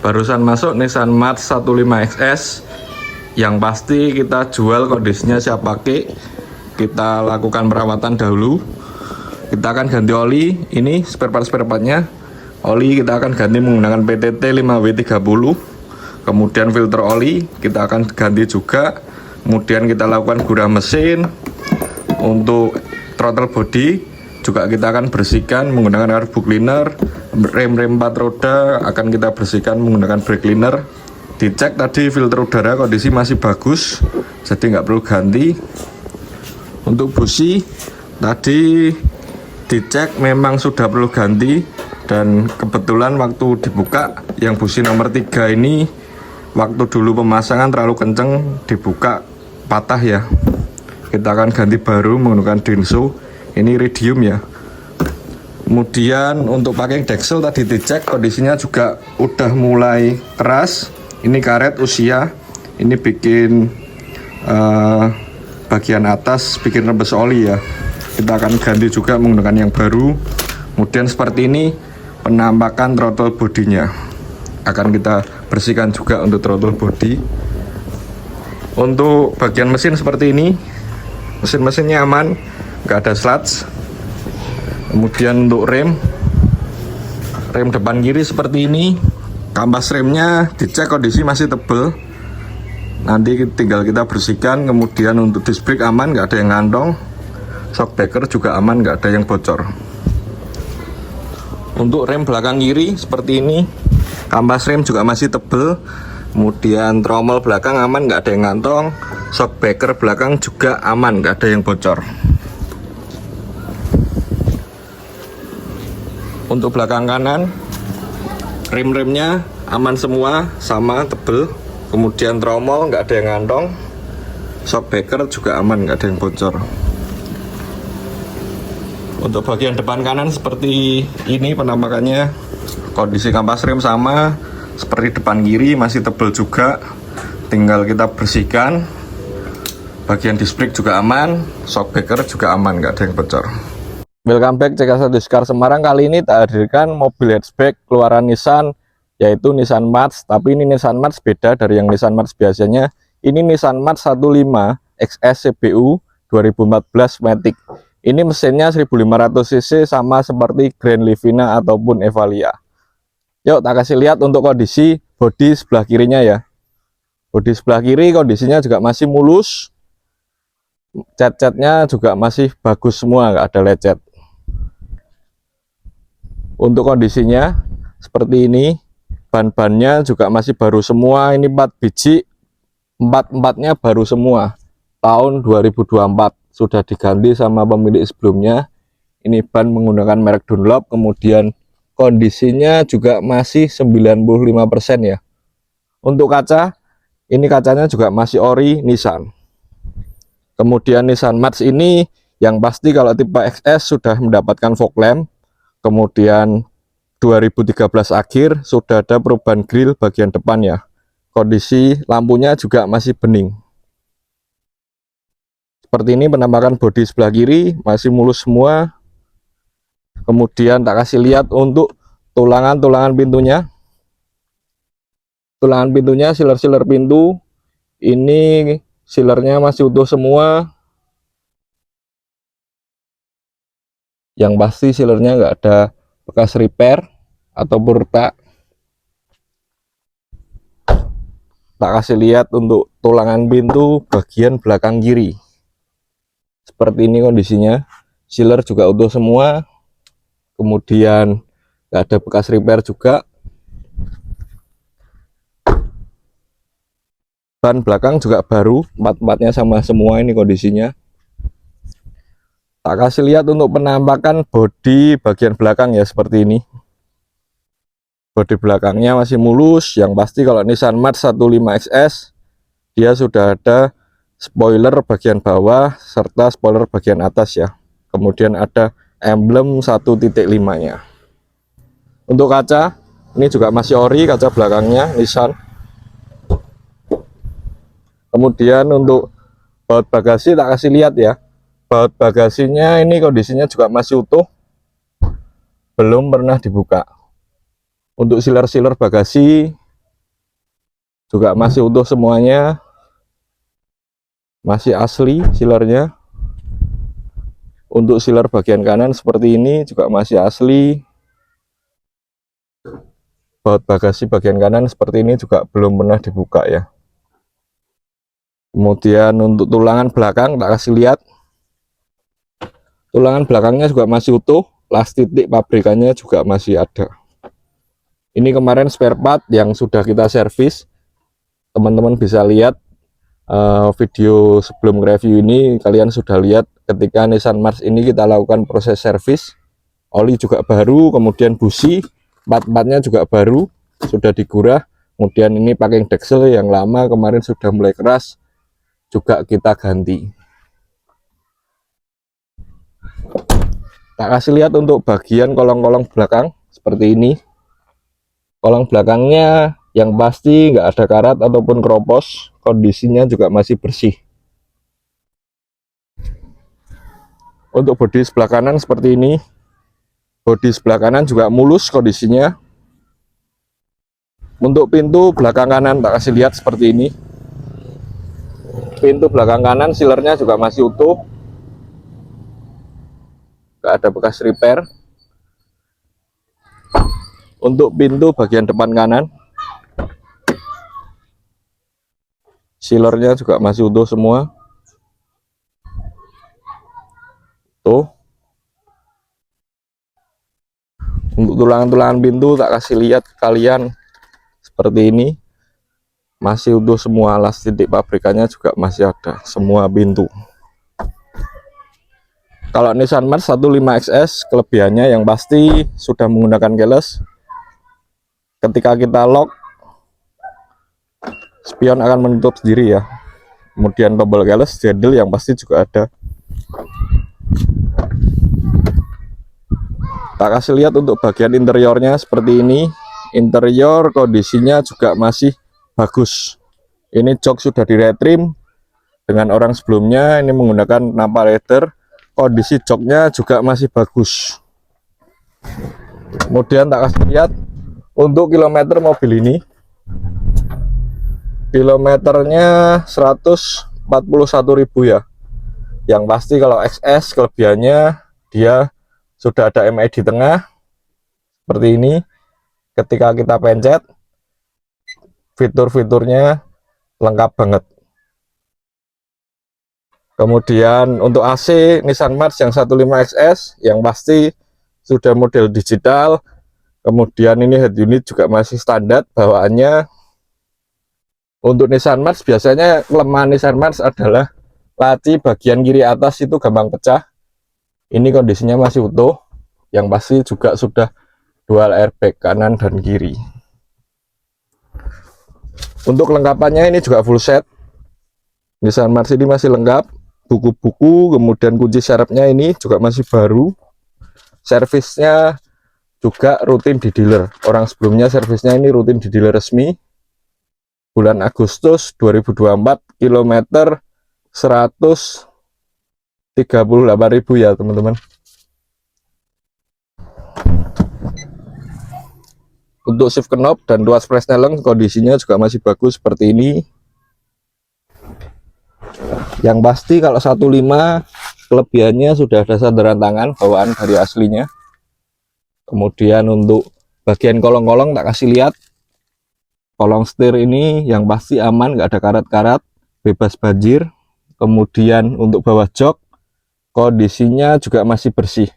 Barusan masuk Nissan March 15XS. Yang pasti kita jual kondisinya siap pakai. Kita lakukan perawatan dahulu. Kita akan ganti oli. Ini spare partnya. Oli kita akan ganti menggunakan PTT 5W30. Kemudian filter oli kita akan ganti juga. Kemudian kita lakukan gurah mesin. Untuk throttle body juga kita akan bersihkan menggunakan carbu cleaner. Rem 4 roda akan kita bersihkan menggunakan brake cleaner. Dicek tadi filter udara kondisi masih bagus, jadi nggak perlu ganti. Untuk busi tadi dicek memang sudah perlu ganti, dan kebetulan waktu dibuka yang busi nomor 3 ini waktu dulu pemasangan terlalu kenceng, dibuka patah ya. Kita akan ganti baru menggunakan Denso. Ini iridium ya. Kemudian untuk packing deksel tadi dicek kondisinya juga udah mulai keras. Ini karet usia, ini bikin bagian atas bikin rembes oli ya. Kita akan ganti juga menggunakan yang baru. Kemudian seperti ini penampakan throttle bodinya, akan kita bersihkan juga untuk throttle body. Untuk bagian mesin seperti ini, mesinnya aman, nggak ada sludge. Kemudian untuk rem depan kiri seperti ini. Kampas remnya dicek kondisi masih tebel, nanti tinggal kita bersihkan. Kemudian untuk disc brake aman, nggak ada yang ngantong. Shock breaker juga aman, nggak ada yang bocor. Untuk rem belakang kiri seperti ini, kampas rem juga masih tebel. Kemudian tromol belakang aman, nggak ada yang ngantong. Shock breaker belakang juga aman, nggak ada yang bocor. Untuk belakang kanan, remnya aman semua, sama tebel. Kemudian tromol nggak ada yang ngantong. Shock breaker juga aman, nggak ada yang bocor. Untuk bagian depan kanan seperti ini penampakannya. Kondisi kampas rem sama seperti depan kiri, masih tebel juga, tinggal kita bersihkan. Bagian disc brake juga aman, shock breaker juga aman, nggak ada yang bocor. Welcome back CK1 Car Semarang. Kali ini tak hadirkan mobil hatchback keluaran Nissan, yaitu Nissan March. Tapi ini Nissan March beda dari yang Nissan March biasanya. Ini Nissan March 15 XS CBU 2014 Matic. Ini mesinnya 1500 cc sama seperti Grand Livina ataupun Evalia. Yuk tak kasih lihat untuk kondisi bodi sebelah kirinya ya. Bodi sebelah kiri kondisinya juga masih mulus. Cat-catnya juga masih bagus semua, nggak ada lecet. Untuk kondisinya seperti ini, ban-bannya juga masih baru semua. Ini 4 biji, 4-4-nya baru semua, tahun 2024, sudah diganti sama pemilik sebelumnya. Ini ban menggunakan merek Dunlop. Kemudian kondisinya juga masih 95% ya. Untuk kaca, ini kacanya juga masih ori Nissan. Kemudian Nissan March ini yang pasti kalau tipe XS sudah mendapatkan fog lamp. Kemudian 2013 akhir sudah ada perubahan grill bagian depan ya. Kondisi lampunya juga masih bening. Seperti ini penampakan bodi sebelah kiri, masih mulus semua. Kemudian tak kasih lihat untuk tulangan pintunya. Tulangan pintunya, sealer pintu. Ini sealernya masih utuh semua. Yang pasti sealernya nggak ada bekas repair ataupun retak. Tak kasih lihat untuk tulangan pintu bagian belakang kiri. Seperti ini kondisinya. Sealer juga utuh semua. Kemudian nggak ada bekas repair juga. Ban belakang juga baru, 4-4-nya sama semua ini kondisinya. Tak kasih lihat untuk penampakan bodi bagian belakang ya, seperti ini. Bodi belakangnya masih mulus. Yang pasti kalau Nissan March 15XS dia sudah ada spoiler bagian bawah serta spoiler bagian atas ya. Kemudian ada emblem 1.5-nya. Untuk kaca, ini juga masih ori kaca belakangnya Nissan. Kemudian untuk baut bagasi tak kasih lihat ya. Baut bagasinya ini kondisinya juga masih utuh, belum pernah dibuka. Untuk sealer bagasi juga masih utuh semuanya, masih asli sealernya. Untuk sealer bagian kanan seperti ini juga masih asli. Baut bagasi bagian kanan seperti ini juga belum pernah dibuka ya. Kemudian untuk tulangan belakang tak kasih lihat, tulangan belakangnya juga masih utuh, las titik pabrikannya juga masih ada. Ini kemarin spare part yang sudah kita servis, teman-teman bisa lihat video sebelum review ini. Kalian sudah lihat ketika Nissan March ini kita lakukan proses servis, oli juga baru, kemudian busi part-partnya juga baru, sudah digurah. Kemudian ini packing deksel yang lama kemarin sudah mulai keras, juga kita ganti. Tak kasih lihat untuk bagian kolong-kolong belakang seperti ini. Kolong belakangnya yang pasti nggak ada karat ataupun keropos, kondisinya juga masih bersih. Untuk bodi sebelah kanan seperti ini, bodi sebelah kanan juga mulus kondisinya. Untuk pintu belakang kanan tak kasih lihat seperti ini. Pintu belakang kanan sealernya juga masih utuh, nggak ada bekas repair. Untuk pintu bagian depan kanan, sealernya juga masih utuh semua. Tuh. Untuk tulangan-tulangan pintu tak kasih lihat kalian seperti ini, masih utuh semua, las titik pabrikannya juga masih ada semua pintu. Kalau Nissan March 15XS kelebihannya yang pasti sudah menggunakan keyless. Ketika kita lock, spion akan menutup sendiri ya. Kemudian tombol keyless jadil yang pasti juga ada. Tak kasih lihat untuk bagian interiornya seperti ini. Interior kondisinya juga masih bagus. Ini jok sudah di retrim dengan orang sebelumnya, ini menggunakan Nappa leather. Kondisi joknya juga masih bagus. Kemudian tak kasih lihat untuk kilometer mobil ini. Kilometernya 141.000 ya. Yang pasti kalau XS kelebihannya dia sudah ada MI di tengah seperti ini. Ketika kita pencet, fitur-fiturnya lengkap banget. Kemudian untuk AC Nissan March yang 15XS yang pasti sudah model digital. Kemudian ini head unit juga masih standar bawaannya. Untuk Nissan March biasanya kelemahan Nissan March adalah laci bagian kiri atas itu gampang pecah. Ini kondisinya masih utuh, yang pasti juga sudah dual airbag kanan dan kiri. Untuk kelengkapannya ini juga full set. Nissan March ini masih lengkap, buku-buku, kemudian kunci serepnya ini juga masih baru. Servisnya juga rutin di dealer. Orang sebelumnya servisnya ini rutin di dealer resmi. Bulan Agustus 2024, kilometer 138.000 ya teman-teman. Untuk shift knob dan tuas Fresnel kondisinya juga masih bagus seperti ini. Yang pasti kalau 15 kelebihannya sudah ada sandaran tangan bawaan dari aslinya. Kemudian untuk bagian kolong-kolong tak kasih lihat. Kolong setir ini yang pasti aman, nggak ada karat-karat, bebas banjir. Kemudian untuk bawah jok kondisinya juga masih bersih,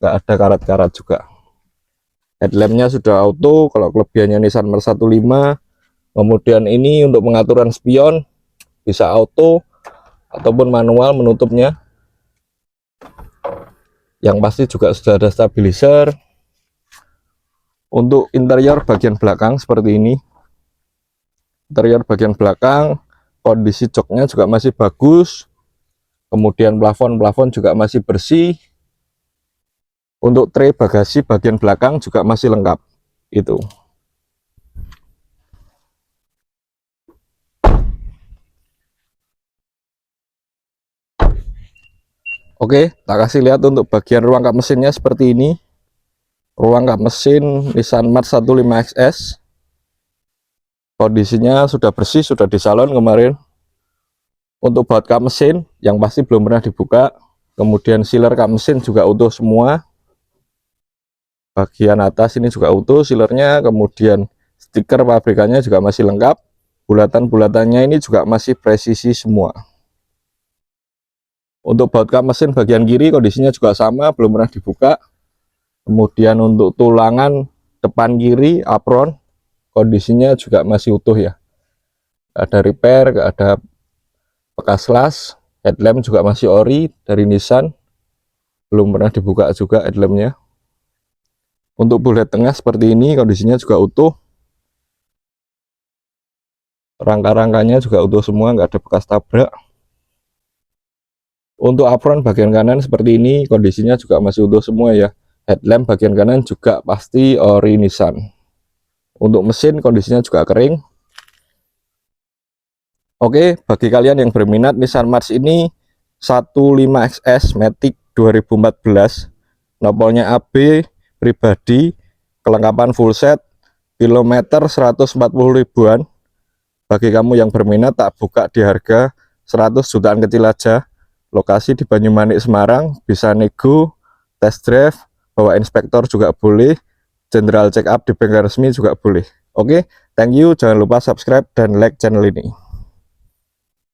nggak ada karat-karat juga. Headlampnya sudah auto kalau kelebihannya Nissan March 15. Kemudian ini untuk pengaturan spion bisa auto ataupun manual menutupnya. Yang pasti juga sudah ada stabilizer. Untuk interior bagian belakang seperti ini. Interior bagian belakang kondisi joknya juga masih bagus. Kemudian plafon juga masih bersih. Untuk tray bagasi bagian belakang juga masih lengkap. Itu. Oke, tak kasih lihat untuk bagian ruang kap mesinnya seperti ini. Ruang kap mesin Nissan March 15XS. Kondisinya sudah bersih, sudah di salon kemarin. Untuk baut kap mesin yang pasti belum pernah dibuka. Kemudian sealer kap mesin juga utuh semua. Bagian atas ini juga utuh sealernya. Kemudian stiker pabrikannya juga masih lengkap. Bulatan-bulatannya ini juga masih presisi semua. Untuk baut kap mesin bagian kiri kondisinya juga sama, belum pernah dibuka. Kemudian untuk tulangan depan kiri apron kondisinya juga masih utuh ya. Gak ada repair, gak ada bekas las. Headlamp juga masih ori dari Nissan, belum pernah dibuka juga headlampnya. Untuk bullet tengah seperti ini kondisinya juga utuh, rangka-rangkanya juga utuh semua, nggak ada bekas tabrak. Untuk apron bagian kanan seperti ini kondisinya juga masih utuh semua ya. Headlamp bagian kanan juga pasti ori Nissan. Untuk mesin kondisinya juga kering. Oke, bagi kalian yang berminat Nissan March ini 15XS Matic 2014, nopolnya AB, pribadi, kelengkapan full set, kilometer 140 ribuan. Bagi kamu yang berminat tak buka di harga 100 jutaan kecil aja. Lokasi di Banyumanik Semarang, bisa nego, test drive, bawa inspektor juga boleh, general check up di bengkel resmi juga boleh. Oke, thank you, jangan lupa subscribe dan like channel ini.